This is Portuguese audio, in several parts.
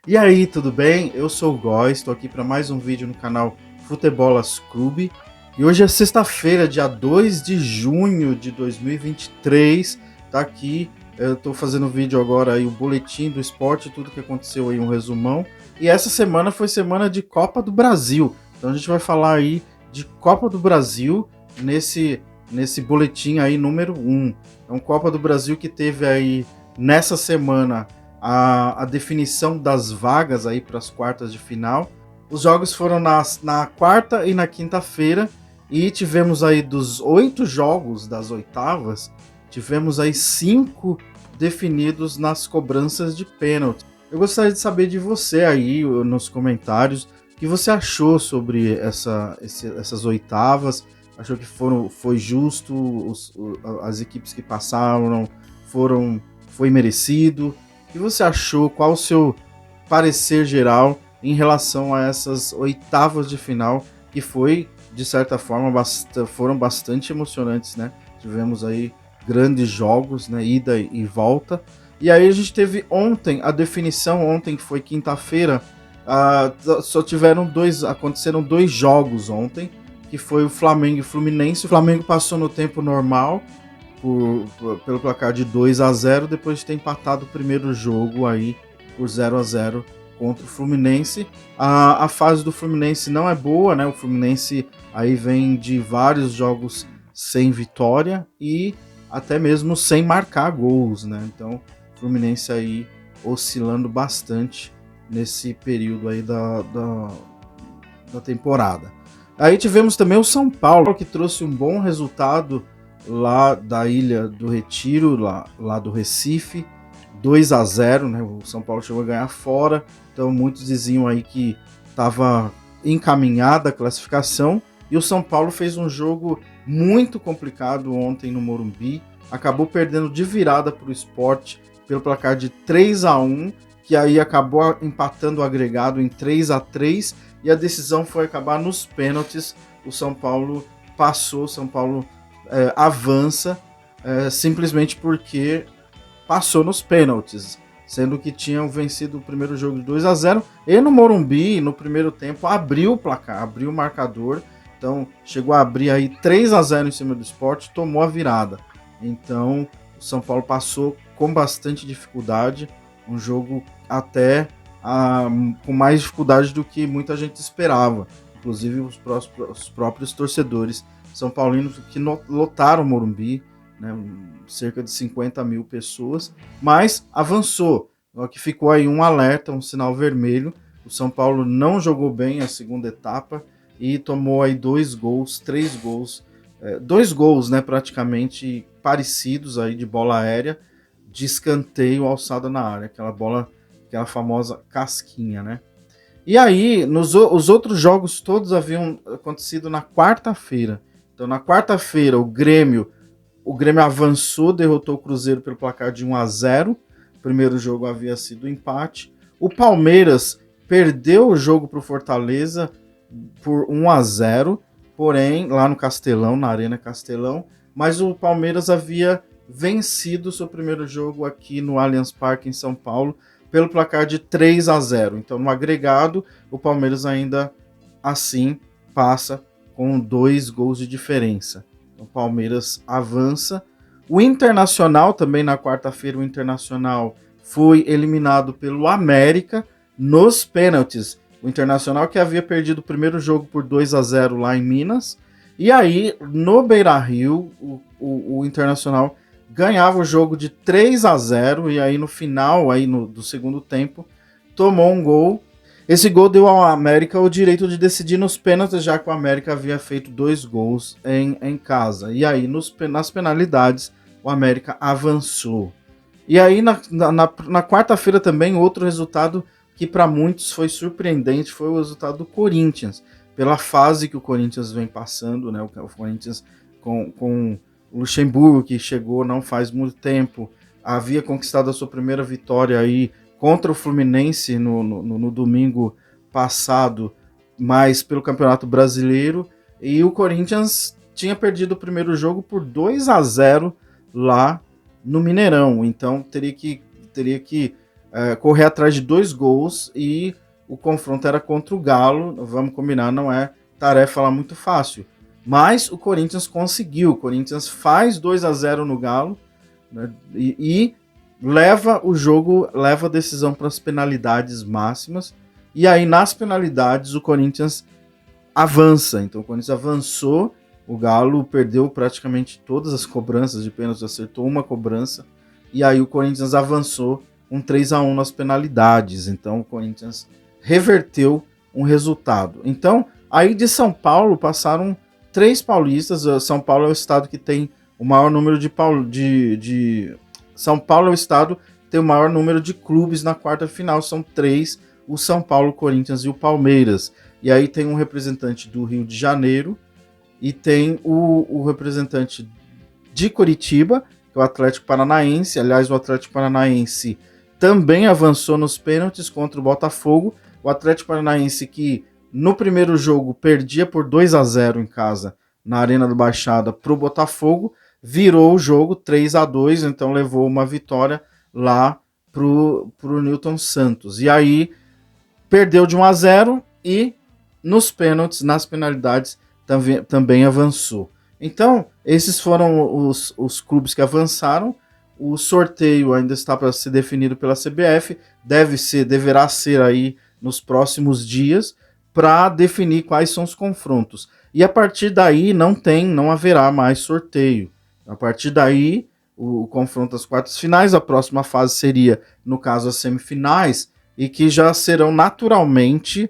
E aí, tudo bem? Eu sou o Góis, estou aqui para mais um vídeo no canal Futebolas Clube. E hoje é sexta-feira, dia 2 de junho de 2023. Tá aqui, eu estou fazendo vídeo agora aí, o boletim do esporte, tudo que aconteceu aí, um resumão. E essa semana foi semana de Copa do Brasil. Então a gente vai falar aí de Copa do Brasil nesse boletim aí número 1. Então Copa do Brasil que teve aí nessa semana a definição das vagas aí para as quartas de final. Os jogos foram na quarta e na quinta-feira e tivemos aí dos 8 jogos das oitavas, tivemos aí 5 definidos nas cobranças de pênalti. Eu gostaria de saber de você aí nos comentários o que você achou sobre essas oitavas. Achou que foi justo, as equipes que passaram foi merecido? O que você achou? Qual o seu parecer geral em relação a essas oitavas de final que foi, de certa forma, foram bastante emocionantes, né? Tivemos aí grandes jogos, né? Ida e volta. E aí a gente teve ontem a definição, ontem que foi quinta-feira, aconteceram dois jogos ontem, que foi o Flamengo e Fluminense. O Flamengo passou no tempo normal, pelo placar de 2-0, depois de ter empatado o primeiro jogo aí por 0-0 contra o Fluminense. A fase do Fluminense não é boa, né? O Fluminense aí vem de vários jogos sem vitória e até mesmo sem marcar gols, né? Então, o Fluminense aí oscilando bastante nesse período aí da temporada. Aí tivemos também o São Paulo, que trouxe um bom resultado lá da Ilha do Retiro, lá do Recife, 2-0, né? O São Paulo chegou a ganhar fora, então muitos diziam aí que estava encaminhada a classificação, e o São Paulo fez um jogo muito complicado ontem no Morumbi, acabou perdendo de virada para o Sport pelo placar de 3-1, que aí acabou empatando o agregado em 3-3, e a decisão foi acabar nos pênaltis. O São Paulo passou, o São Paulo avança simplesmente porque passou nos pênaltis, sendo que tinham vencido o primeiro jogo de 2-0 e no Morumbi, no primeiro tempo, abriu o placar, abriu o marcador, então chegou a abrir aí 3-0 em cima do Sport, tomou a virada. Então o São Paulo passou com bastante dificuldade, um jogo até com mais dificuldade do que muita gente esperava, inclusive os próprios torcedores são paulinos que lotaram o Morumbi, né, cerca de 50 mil pessoas, mas avançou. O que ficou aí um alerta, um sinal vermelho. O São Paulo não jogou bem a segunda etapa e tomou aí dois gols, né, praticamente parecidos aí de bola aérea, de escanteio alçada na área, aquela famosa casquinha, né? E aí, os outros jogos todos haviam acontecido na quarta-feira. Então, na quarta-feira, o Grêmio avançou, derrotou o Cruzeiro pelo placar de 1-0. O primeiro jogo havia sido empate. O Palmeiras perdeu o jogo para o Fortaleza por 1-0, porém, lá no Castelão, na Arena Castelão. Mas o Palmeiras havia vencido seu primeiro jogo aqui no Allianz Parque, em São Paulo, pelo placar de 3-0. Então, no agregado, o Palmeiras ainda assim passa com 2 gols de diferença. O Palmeiras avança. O Internacional, também na quarta-feira, o Internacional foi eliminado pelo América nos pênaltis. O Internacional que havia perdido o primeiro jogo por 2-0 lá em Minas. E aí, no Beira-Rio, o Internacional ganhava o jogo de 3-0 e aí no final aí do segundo tempo tomou um gol. Esse gol deu ao América o direito de decidir nos pênaltis, já que o América havia feito 2 gols em casa. E aí nas penalidades o América avançou. E aí na quarta-feira também outro resultado que para muitos foi surpreendente foi o resultado do Corinthians, pela fase que o Corinthians vem passando, né? O Corinthians com o Luxemburgo, que chegou não faz muito tempo, havia conquistado a sua primeira vitória aí contra o Fluminense no domingo passado, mas pelo Campeonato Brasileiro, e o Corinthians tinha perdido o primeiro jogo por 2-0 lá no Mineirão, então teria que correr atrás de 2 gols e o confronto era contra o Galo. Vamos combinar, não é tarefa lá muito fácil. Mas o Corinthians conseguiu. O Corinthians faz 2-0 no Galo, né, e leva o jogo, leva a decisão para as penalidades máximas. E aí, nas penalidades, o Corinthians avança. Então, o Corinthians avançou. O Galo perdeu praticamente todas as cobranças de pênalti, acertou uma cobrança. E aí, o Corinthians avançou um 3-1 nas penalidades. Então, o Corinthians reverteu um resultado. Então, aí de São Paulo passaram 3 paulistas. São Paulo é o estado que tem o maior número de São Paulo é o estado que tem o maior número de clubes na quarta final. São 3, o São Paulo, o Corinthians e o Palmeiras. E aí tem um representante do Rio de Janeiro e tem o representante de Curitiba, que é o Atlético Paranaense. Aliás, o Atlético Paranaense também avançou nos pênaltis contra o Botafogo. O Atlético Paranaense, que no primeiro jogo perdia por 2-0 em casa, na Arena do Baixada, para o Botafogo, virou o jogo 3-2, então levou uma vitória lá pro Newton Santos. E aí perdeu de 1-0 e nos pênaltis, nas penalidades, também avançou. Então, esses foram os clubes que avançaram. O sorteio ainda está para ser definido pela CBF, deverá ser aí nos próximos dias, para definir quais são os confrontos. E a partir daí não haverá mais sorteio. A partir daí, o confronto das quartas finais, a próxima fase seria, no caso, as semifinais, e que já serão naturalmente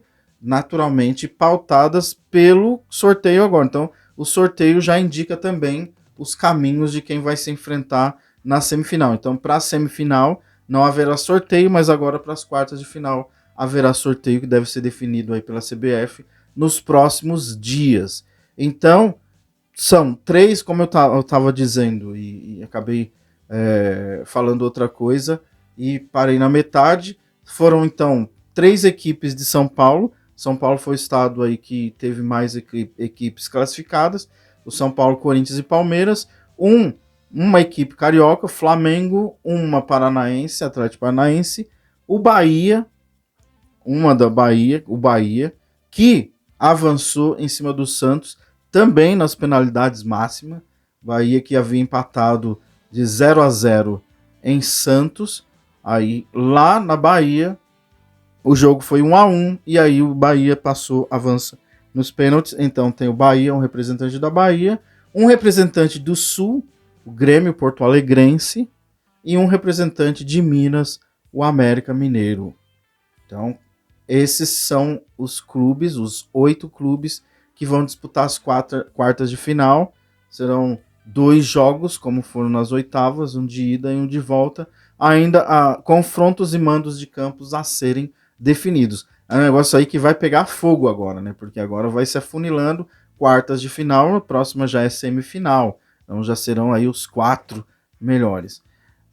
pautadas pelo sorteio agora. Então, o sorteio já indica também os caminhos de quem vai se enfrentar na semifinal. Então, para a semifinal, não haverá sorteio, mas agora para as quartas de final haverá sorteio que deve ser definido aí pela CBF nos próximos dias. Então, são 3, como eu estava dizendo, e acabei falando outra coisa e parei na metade. Foram, então, 3 equipes de São Paulo. São Paulo foi o estado aí que teve mais equipes classificadas. O São Paulo, Corinthians e Palmeiras. Uma equipe carioca, Flamengo, uma paranaense, Atlético Paranaense. O Bahia, o Bahia, que avançou em cima do Santos, também nas penalidades máximas. Bahia que havia empatado de 0-0 em Santos. Aí lá na Bahia o jogo foi 1-1 e aí o Bahia avança nos pênaltis. Então tem o Bahia, um representante da Bahia, um representante do Sul, o Grêmio Porto Alegrense, e um representante de Minas, o América Mineiro. Então esses são os clubes, os 8 clubes que vão disputar as quartas de final. Serão 2 jogos, como foram nas oitavas, um de ida e um de volta. Ainda há confrontos e mandos de campos a serem definidos. É um negócio aí que vai pegar fogo agora, né? Porque agora vai se afunilando, quartas de final, a próxima já é semifinal. Então já serão aí os 4 melhores.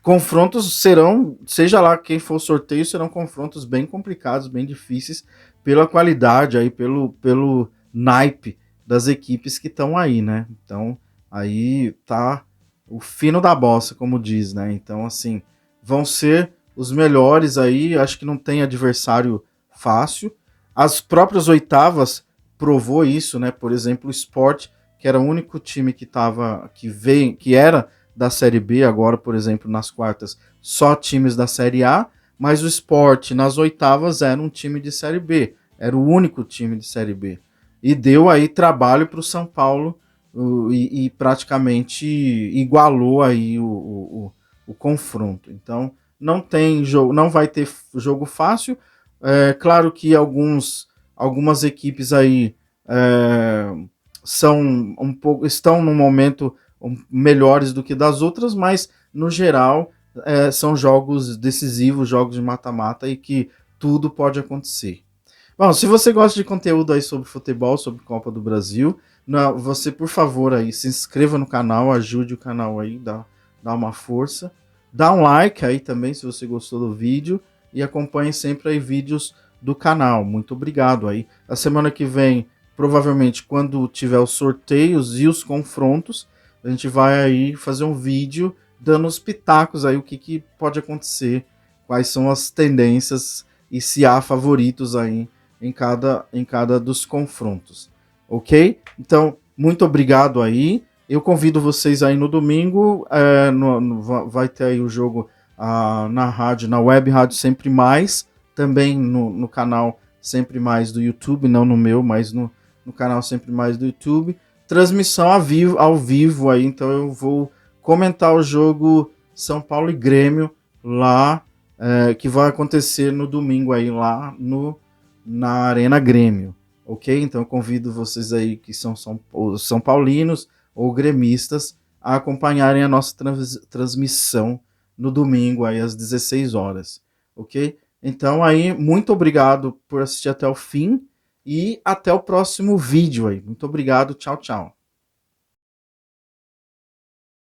Confrontos serão, seja lá quem for o sorteio, serão confrontos bem complicados, bem difíceis, pela qualidade, aí, pelo naipe das equipes que estão aí, né? Então, aí tá o fino da bossa, como diz, né? Então, assim, vão ser os melhores aí, acho que não tem adversário fácil. As próprias oitavas provou isso, né? Por exemplo, o Sport, que era o único time que era da Série B, agora, por exemplo, nas quartas, só times da Série A, mas o Sport nas oitavas era um time de Série B, era o único time de Série B. E deu aí trabalho para o São Paulo e praticamente igualou aí o confronto. Então, não tem jogo, não vai ter jogo fácil. Claro que algumas equipes aí estão num momento melhores do que das outras, mas no geral são jogos decisivos, jogos de mata-mata e que tudo pode acontecer. Bom, se você gosta de conteúdo aí sobre futebol, sobre Copa do Brasil, você, por favor, aí se inscreva no canal, ajude o canal aí, dá uma força. Dá um like aí também se você gostou do vídeo e acompanhe sempre aí vídeos do canal. Muito obrigado aí. A semana que vem, provavelmente quando tiver os sorteios e os confrontos, a gente vai aí fazer um vídeo dando os pitacos aí, o que pode acontecer quais são as tendências e se há favoritos aí em cada dos confrontos, ok? Então, muito obrigado aí. Eu convido vocês aí no domingo, vai ter aí o jogo na rádio, na web rádio Sempre Mais, também no canal Sempre Mais do YouTube, não no meu, mas no canal Sempre Mais do YouTube. Transmissão ao vivo aí, então eu vou comentar o jogo São Paulo e Grêmio lá, que vai acontecer no domingo aí lá na Arena Grêmio, ok? Então eu convido vocês aí que são São Paulinos ou gremistas a acompanharem a nossa transmissão no domingo aí às 16 horas, ok? Então aí, muito obrigado por assistir até o fim e até o próximo vídeo aí. Muito obrigado, tchau, tchau.